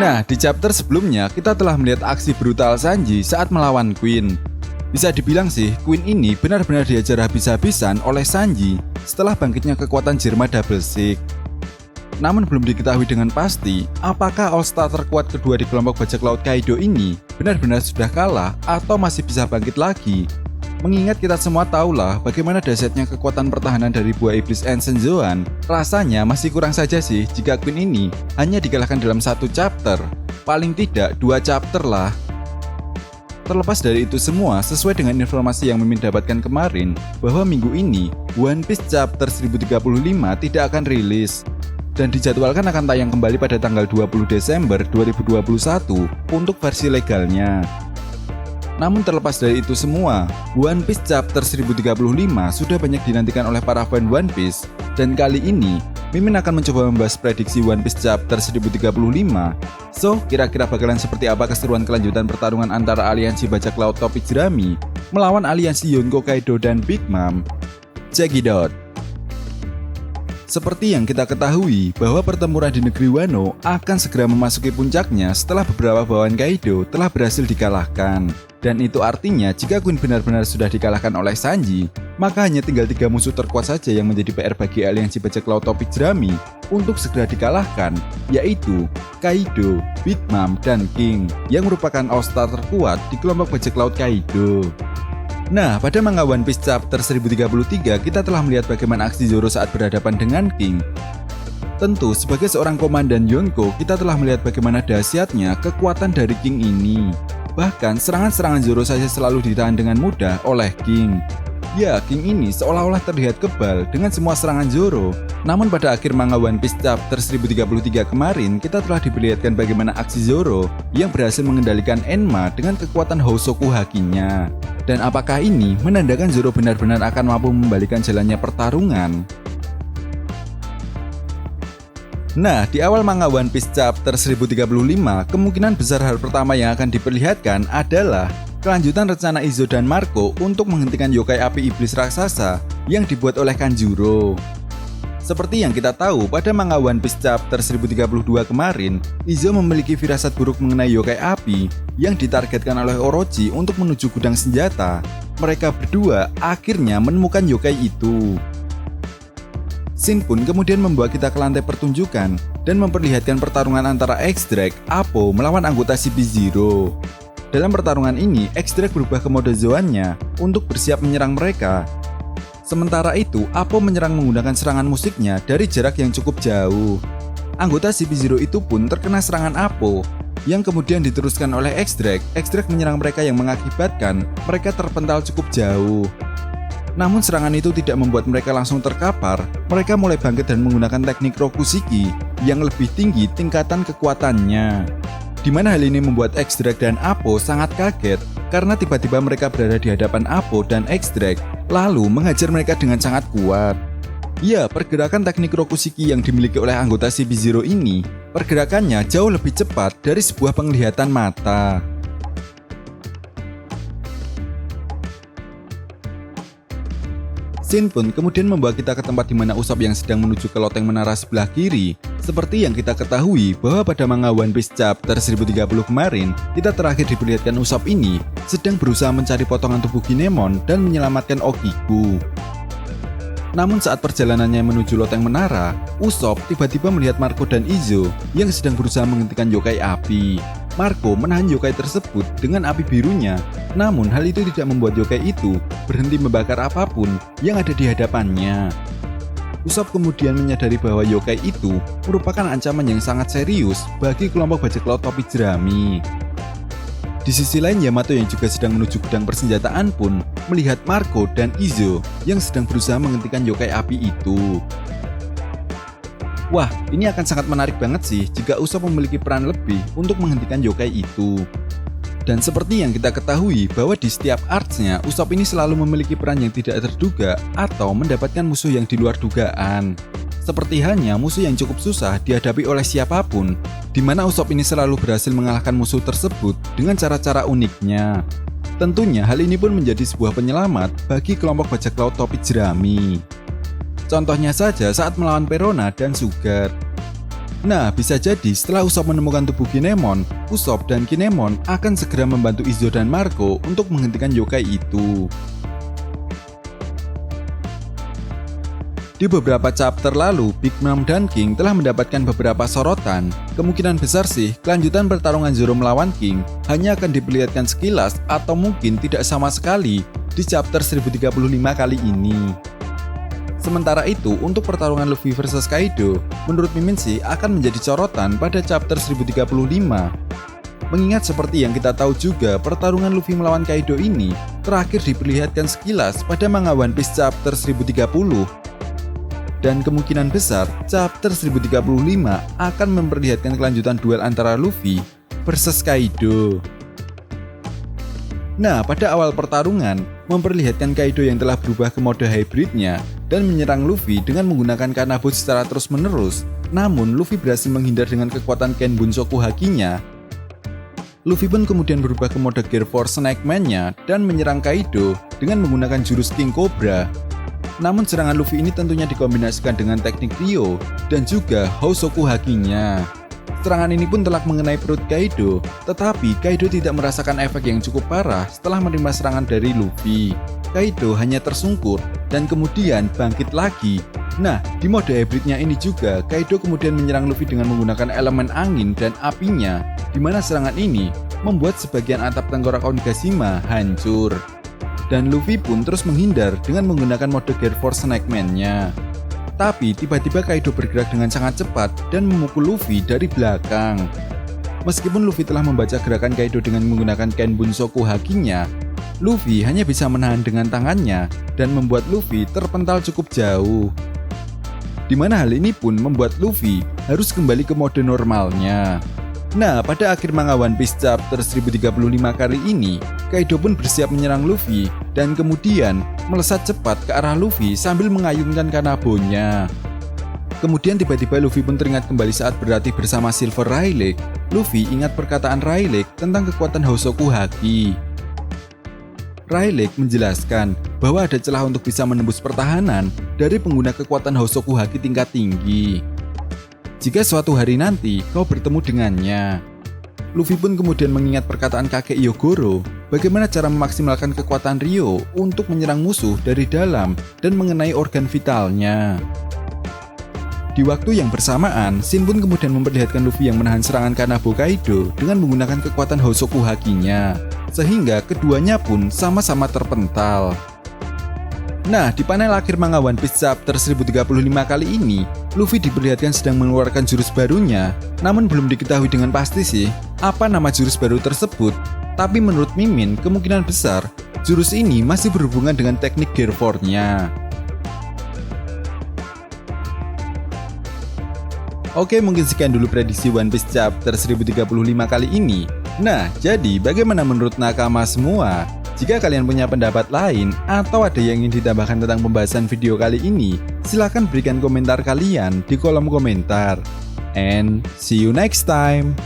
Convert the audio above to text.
Nah, di chapter sebelumnya kita telah melihat aksi brutal Sanji saat melawan Queen. Bisa dibilang sih, Queen ini benar-benar diajar habis-habisan oleh Sanji setelah bangkitnya kekuatan Jirma Double Six. Namun belum diketahui dengan pasti apakah All-Star terkuat kedua di kelompok bajak laut Kaido ini benar-benar sudah kalah atau masih bisa bangkit lagi. Mengingat kita semua tahulah bagaimana dahsyatnya kekuatan pertahanan dari buah iblis Ensenzoan, rasanya masih kurang saja sih jika Queen ini hanya dikalahkan dalam satu chapter, paling tidak 2 chapter lah. Terlepas dari itu semua, sesuai dengan informasi yang Mimin dapatkan kemarin, bahwa minggu ini One Piece chapter 1035 tidak akan rilis dan dijadwalkan akan tayang kembali pada tanggal 20 Desember 2021 untuk versi legalnya. Namun terlepas dari itu semua, One Piece chapter 1035 sudah banyak dinantikan oleh para fan One Piece, dan kali ini Mimin akan mencoba membahas prediksi One Piece chapter 1035. So, kira-kira bakalan seperti apa keseruan kelanjutan pertarungan antara aliansi bajak laut topi jerami melawan aliansi Yonko, Kaido, dan Big Mom? Check it out. Seperti yang kita ketahui bahwa pertempuran di negeri Wano akan segera memasuki puncaknya setelah beberapa bawahan Kaido telah berhasil dikalahkan. Dan itu artinya jika Queen benar-benar sudah dikalahkan oleh Sanji, maka hanya tinggal 3 musuh terkuat saja yang menjadi PR bagi aliansi bajak laut topi jerami untuk segera dikalahkan, yaitu Kaido, Big Mom, dan King yang merupakan All-Star terkuat di kelompok bajak laut Kaido. Nah, pada manga One Piece chapter 1033 kita telah melihat bagaimana aksi Zoro saat berhadapan dengan King. Tentu, sebagai seorang komandan Yonko, kita telah melihat bagaimana dahsyatnya kekuatan dari King ini. Bahkan, serangan-serangan Zoro saja selalu ditahan dengan mudah oleh King. Ya, King ini seolah-olah terlihat kebal dengan semua serangan Zoro. Namun pada akhir manga One Piece chapter 1033 kemarin, kita telah diperlihatkan bagaimana aksi Zoro yang berhasil mengendalikan Enma dengan kekuatan Hosoku Haki-nya. Dan apakah ini menandakan Zoro benar-benar akan mampu membalikan jalannya pertarungan? Nah, di awal manga One Piece chapter 1035, kemungkinan besar hal pertama yang akan diperlihatkan adalah kelanjutan rencana Izo dan Marco untuk menghentikan yokai api iblis raksasa yang dibuat oleh Kanjuro. Seperti yang kita tahu, pada manga One Piece chapter 1032 kemarin, Izo memiliki firasat buruk mengenai yokai api yang ditargetkan oleh Orochi untuk menuju gudang senjata. Mereka berdua akhirnya menemukan yokai itu. Shin pun kemudian membawa kita ke lantai pertunjukan dan memperlihatkan pertarungan antara X-Drake, Apo melawan anggota CP0. Dalam pertarungan ini, X-Drake berubah ke mode Zoan-nya untuk bersiap menyerang mereka. Sementara itu, Apo menyerang menggunakan serangan musiknya dari jarak yang cukup jauh. Anggota CP0 itu pun terkena serangan Apo, yang kemudian diteruskan oleh X-Drake. X-Drake menyerang mereka yang mengakibatkan mereka terpental cukup jauh. Namun serangan itu tidak membuat mereka langsung terkapar. Mereka mulai bangkit dan menggunakan teknik Rokushiki yang lebih tinggi tingkatan kekuatannya. Di mana hal ini membuat X-Drake dan Apo sangat kaget karena tiba-tiba mereka berada di hadapan Apo dan X-Drake lalu menghajar mereka dengan sangat kuat. Ya, pergerakan teknik Rokushiki yang dimiliki oleh anggota CP0 ini, pergerakannya jauh lebih cepat dari sebuah penglihatan mata. Shin pun kemudian membawa kita ke tempat di mana Usopp yang sedang menuju ke loteng menara sebelah kiri. Seperti yang kita ketahui bahwa pada manga One Piece chapter 1030 kemarin, kita terakhir diperlihatkan Usopp ini sedang berusaha mencari potongan tubuh Kinemon dan menyelamatkan Okiku. Namun saat perjalanannya menuju loteng menara, Usopp tiba-tiba melihat Marco dan Izo yang sedang berusaha menghentikan yokai api. Marco menahan yokai tersebut dengan api birunya, namun hal itu tidak membuat yokai itu berhenti membakar apapun yang ada di hadapannya. Usopp kemudian menyadari bahwa yokai itu merupakan ancaman yang sangat serius bagi kelompok bajak laut topi jerami. Di sisi lain, Yamato yang juga sedang menuju gudang persenjataan pun melihat Marco dan Izo yang sedang berusaha menghentikan yokai api itu. Wah, ini akan sangat menarik banget sih jika Usopp memiliki peran lebih untuk menghentikan yokai itu. Dan seperti yang kita ketahui bahwa di setiap arcs-nya, Usopp ini selalu memiliki peran yang tidak terduga atau mendapatkan musuh yang di luar dugaan. Seperti halnya musuh yang cukup susah dihadapi oleh siapapun, di mana Usopp ini selalu berhasil mengalahkan musuh tersebut dengan cara-cara uniknya. Tentunya hal ini pun menjadi sebuah penyelamat bagi kelompok bajak laut topi jerami. Contohnya saja saat melawan Perona dan Sugar. Nah, bisa jadi setelah Usopp menemukan tubuh Kinemon, Usopp dan Kinemon akan segera membantu Izo dan Marco untuk menghentikan yokai itu. Di beberapa chapter lalu, Big Mom dan King telah mendapatkan beberapa sorotan. Kemungkinan besar sih, kelanjutan pertarungan Zoro melawan King hanya akan diperlihatkan sekilas atau mungkin tidak sama sekali di chapter 1035 kali ini. Sementara itu, untuk pertarungan Luffy versus Kaido, menurut Mimin sih akan menjadi sorotan pada chapter 1035. Mengingat seperti yang kita tahu juga, pertarungan Luffy melawan Kaido ini terakhir diperlihatkan sekilas pada manga One Piece chapter 1030. Dan kemungkinan besar, chapter 1035 akan memperlihatkan kelanjutan duel antara Luffy versus Kaido. Nah, pada awal pertarungan, memperlihatkan Kaido yang telah berubah ke mode hybridnya dan menyerang Luffy dengan menggunakan Kanabut secara terus-menerus. Namun, Luffy berhasil menghindar dengan kekuatan Ken Bunsoku Haki-nya. Luffy pun kemudian berubah ke mode Gear Force Snake Man-nya dan menyerang Kaido dengan menggunakan jurus King Cobra. Namun serangan Luffy ini tentunya dikombinasikan dengan teknik Ryo dan juga Hosoku Haki-nya. Serangan ini pun telah mengenai perut Kaido, tetapi Kaido tidak merasakan efek yang cukup parah setelah menerima serangan dari Luffy. Kaido hanya tersungkur dan kemudian bangkit lagi. Nah, di mode hybridnya ini juga, Kaido kemudian menyerang Luffy dengan menggunakan elemen angin dan apinya, di mana serangan ini membuat sebagian atap tengkorak Onigashima hancur. Dan Luffy pun terus menghindar dengan menggunakan mode Gear Force Snake Man-nya. Tapi tiba-tiba Kaido bergerak dengan sangat cepat dan memukul Luffy dari belakang. Meskipun Luffy telah membaca gerakan Kaido dengan menggunakan Ken Bunsoku Haki-nya, Luffy hanya bisa menahan dengan tangannya dan membuat Luffy terpental cukup jauh. Di mana hal ini pun membuat Luffy harus kembali ke mode normalnya. Nah, pada akhir manga One Piece chapter 1035 kali ini, Kaido pun bersiap menyerang Luffy dan kemudian melesat cepat ke arah Luffy sambil mengayunkan Kanabonya. Kemudian tiba-tiba Luffy pun teringat kembali saat berlatih bersama Silver Rayleigh. Luffy ingat perkataan Rayleigh tentang kekuatan Hosoku Haki. Rayleigh menjelaskan bahwa ada celah untuk bisa menembus pertahanan dari pengguna kekuatan Hosoku Haki tingkat tinggi. Jika suatu hari nanti kau bertemu dengannya. Luffy pun kemudian mengingat perkataan kakek Hyogoro, bagaimana cara memaksimalkan kekuatan Ryo untuk menyerang musuh dari dalam dan mengenai organ vitalnya. Di waktu yang bersamaan, Shin pun kemudian memperlihatkan Luffy yang menahan serangan Kanabo Kaido dengan menggunakan kekuatan Hosoku Haki-nya, sehingga keduanya pun sama-sama terpental. Nah, di panel akhir manga One Piece chapter 1035 kali ini, Luffy diperlihatkan sedang mengeluarkan jurus barunya, namun belum diketahui dengan pasti sih apa nama jurus baru tersebut. Tapi menurut Mimin, kemungkinan besar jurus ini masih berhubungan dengan teknik Gear Force-nya. Oke, mungkin sekian dulu prediksi One Piece chapter 1035 kali ini. Nah, jadi bagaimana menurut nakama semua? Jika kalian punya pendapat lain atau ada yang ingin ditambahkan tentang pembahasan video kali ini, silahkan berikan komentar kalian di kolom komentar. And see you next time!